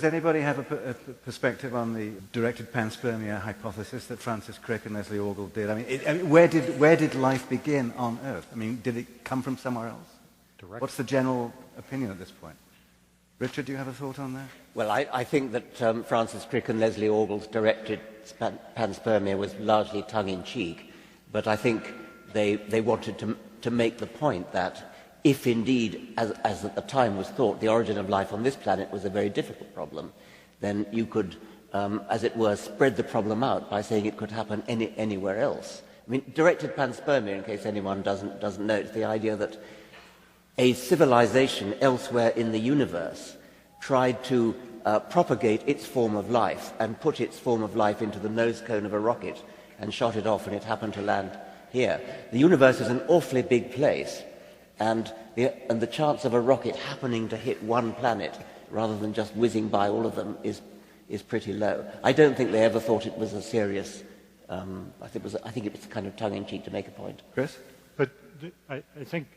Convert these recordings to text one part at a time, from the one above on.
Does anybody have a perspective on the directed panspermia hypothesis that Francis Crick and Leslie Orgel did? I mean, where did life begin on Earth? I mean, did it come from somewhere else? What's the general opinion at this point? Richard, do you have a thought on that? Well, I think that Francis Crick and Leslie Orgel's directed panspermia was largely tongue-in-cheek, but I think they wanted to make the point that if indeed, as at the time was thought, the origin of life on this planet was a very difficult problem, then you could, as it were, spread the problem out by saying it could happen anywhere else. I mean, directed panspermia, in case anyone doesn't know, it's the idea that a civilization elsewhere in the universe tried to propagate its form of life and put its form of life into the nose cone of a rocket and shot it off, and it happened to land here. The universe is an awfully big place, and the chance of a rocket happening to hit one planet rather than just whizzing by all of them is pretty low. I don't think they ever thought it was a serious. I think it was kind of tongue-in-cheek to make a point. Chris? But I think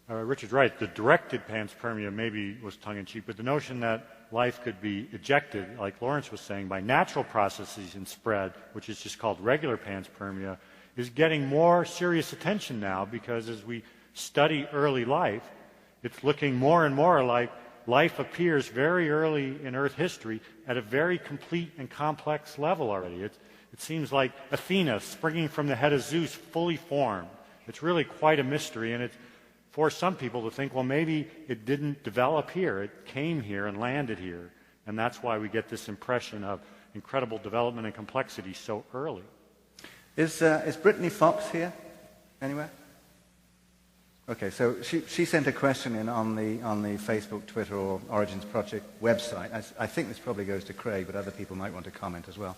Richard's right. The directed panspermia maybe was tongue-in-cheek, but the notion that life could be ejected, like Lawrence was saying, by natural processes and spread, which is just called regular panspermia, is getting more serious attention now, because as we study early life, it's looking more and more like life appears very early in Earth history at a very complete and complex level already. It seems like Athena springing from the head of Zeus, fully formed. It's really quite a mystery, and it's forced some people to think, well, maybe it didn't develop here. It came here and landed here, and that's why we get this impression of incredible development and complexity so early. Is Brittany Fox here anywhere? Okay, so she sent a question in on the Facebook, Twitter, or Origins Project website. I think this probably goes to Craig, but other people might want to comment as well.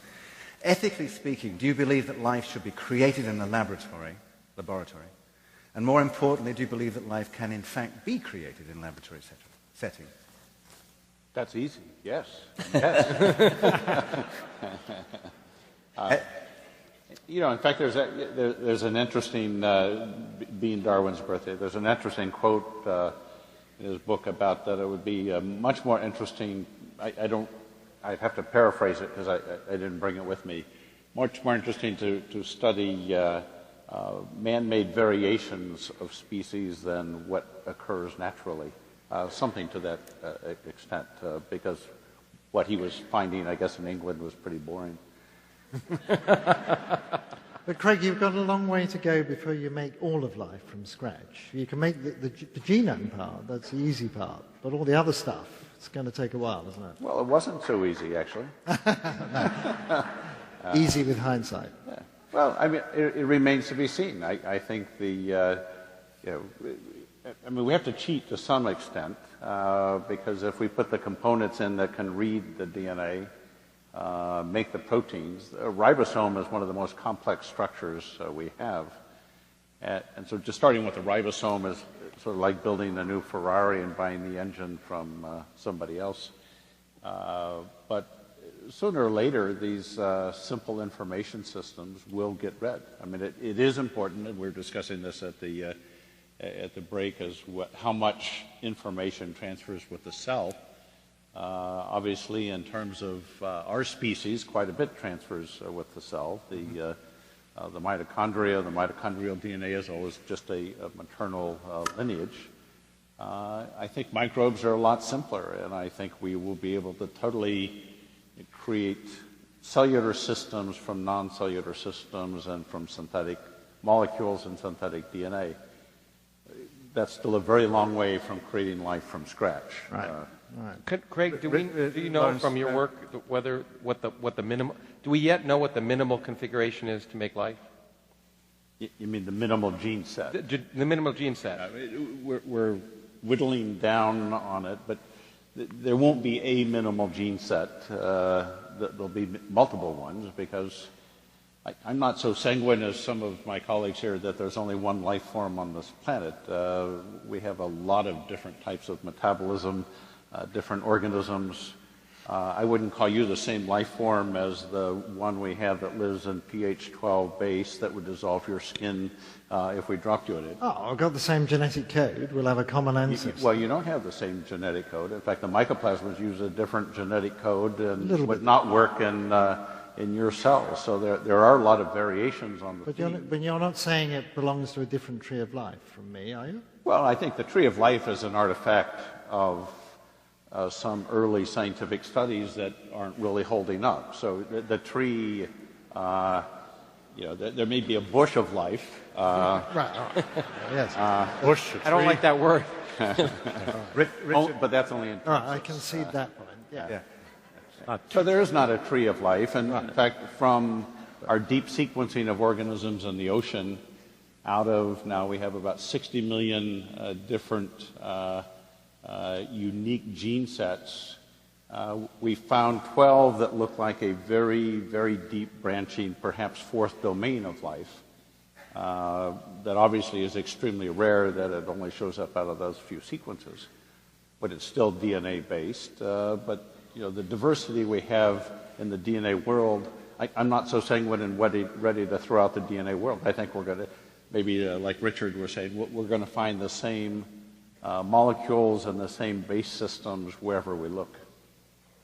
Ethically speaking, do you believe that life should be created in a laboratory? And more importantly, do you believe that life can in fact be created in laboratory settings? That's easy, yes. Yes. You know, in fact, there's an interesting, being Darwin's birthday, there's an interesting quote in his book about that it would be much more interesting, I'd have to paraphrase it because I didn't bring it with me, much more interesting to study man-made variations of species than what occurs naturally. Something to that extent, because what he was finding, I guess, in England was pretty boring. But Craig, you've got a long way to go before you make all of life from scratch. You can make the genome part, that's the easy part, but all the other stuff, it's going to take a while, isn't it? Well, it wasn't so easy, actually. Easy with hindsight. Yeah. Well, I mean, it remains to be seen. I think we have to cheat to some extent, because if we put the components in that can read the DNA, make the proteins. A ribosome is one of the most complex structures we have. And so just starting with the ribosome is sort of like building a new Ferrari and buying the engine from somebody else. But sooner or later, these simple information systems will get read. I mean, it is important, and we're discussing this at the break, as how much information transfers with the cell. Obviously, in terms of our species, quite a bit transfers with the cell. The mitochondria, the mitochondrial DNA is always just a maternal lineage. I think microbes are a lot simpler, and I think we will be able to totally create cellular systems from non-cellular systems and from synthetic molecules and synthetic DNA. That's still a very long way from creating life from scratch. Right. Right. Craig, do you know from your work what the minimal? Do we yet know what the minimal configuration is to make life? You mean the minimal gene set? The minimal gene set. We're whittling down on it, but there won't be a minimal gene set. There'll be multiple ones, because I'm not so sanguine as some of my colleagues here that there's only one life form on this planet. We have a lot of different types of metabolism, different organisms. I wouldn't call you the same life form as the one we have that lives in pH 12 base that would dissolve your skin if we dropped you in it. Oh, I've got the same genetic code. We'll have a common ancestor. Well, you don't have the same genetic code. In fact, the mycoplasmas use a different genetic code and would not work in your cells. So there are a lot of variations on the But you're not saying it belongs to a different tree of life from me, are you? Well, I think the tree of life is an artifact of some early scientific studies that aren't really holding up. So the tree, there may be a bush of life. Right. Yes. Bush. I don't like that word. But that's only in All right, I concede that point. Yeah. So there is not a tree of life, and in fact, from our deep sequencing of organisms in the ocean, out of now we have about 60 million different unique gene sets. We found 12 that look like a very, very deep branching, perhaps fourth domain of life. That obviously is extremely rare that it only shows up out of those few sequences. But it's still DNA based. But the diversity we have in the DNA world, I'm not so sanguine and ready to throw out the DNA world. I think we're going to, maybe like Richard was saying, we're going to find the same molecules and the same base systems wherever we look.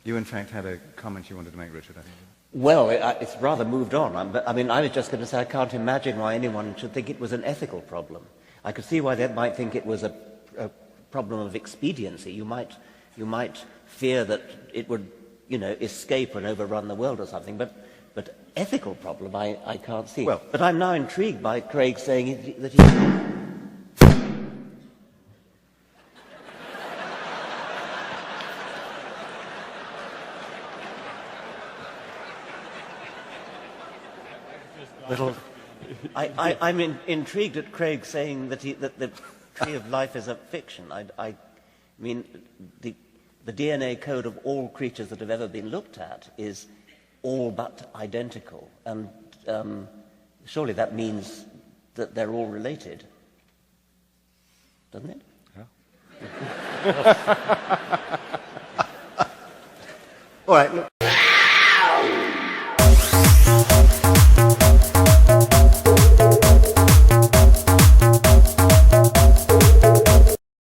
You, in fact, had a comment you wanted to make, Richard, I think. Well, it's rather moved on. But I mean, I was just going to say I can't imagine why anyone should think it was an ethical problem. I could see why they might think it was a problem of expediency. You might fear that it would, escape and overrun the world or something. But ethical problem, I can't see. Well, but I'm now intrigued by Craig saying that he. I'm intrigued at Craig saying that the tree of life is a fiction. I mean, the DNA code of all creatures that have ever been looked at is all but identical, and surely that means that they're all related, doesn't it? All right, look,